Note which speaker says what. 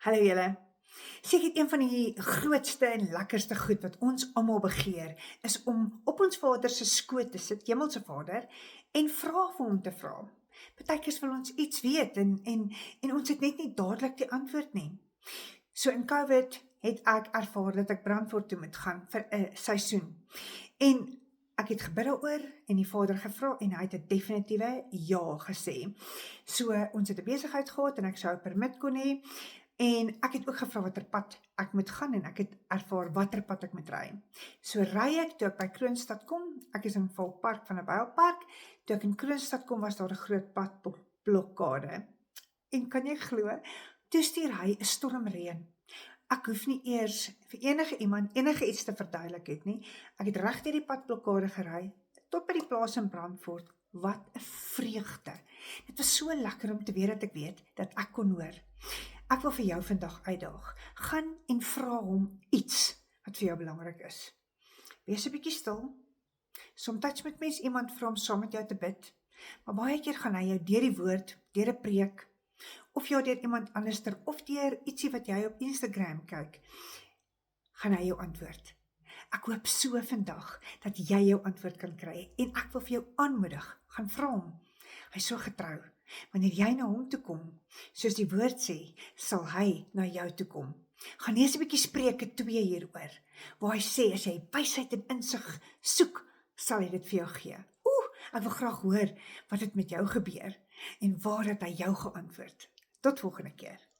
Speaker 1: Hallo julle. Seker een van die grootste en lekkerste goed wat ons almal begeer, is om op ons Vader se skoot te sit, Hemelse Vader, en vra vir hom te vra. Partykeers wil ons iets weet en ons het net nie dadelik die antwoord nie. So in COVID het ek ervaar dat ek Brandfort toe moet gaan vir 'n seisoen. En ek het gebid daaroor en die Vader gevra en hy het 'n definitiewe ja gesê. So ons het 'n besigheid gehad en ek sou 'n permit kon hê. En ek het ook gevra watter pad ek moet gaan en ek het ervaar watter pad ek moet ry. So ry ek toe ek by Kroonstad kom, ek is in Volkpark van 'n Bylpark, toe ek in Kroonstad kom was daar 'n groot padblokkade. En kan jy glo, toe stuur hy 'n stormreën. Ek hoef nie eers vir enige iemand enige iets te verduidelik het nie. Ek het reg deur die padblokkade gery tot by die plaas in Brandfort. Wat 'n vreugde. Dit was so lekker om te weet dat ek weet dat ek kon hoor. Ek wil vir jou vandag uitdaag. Gaan en vra hom iets wat vir jou belangrik is. Wees 'n bietjie stil. Somtyds moet mens iemand vra om saam met jou te bid, maar baie keer gaan hy jou deur die woord, deur 'n preek, of jou deur iemand anderster, of deur ietsie wat jy op Instagram kyk, gaan hy jou antwoord. Ek hoop so vandag dat jy jou antwoord kan kry en ek wil vir jou aanmoedig, gaan vra hom. Hy is so getrou. Wanneer jy na hom toe kom, soos die woord sê, sal hy na jou toe kom. Gaan lees 'n bietjie Spreuke 2 hieroor, waar hy sê, as jy wysheid en insig soek, sal hy dit vir jou gee. Ek wil graag hoor wat het met jou gebeur, en waar het hy jou geantwoord. Tot volgende keer.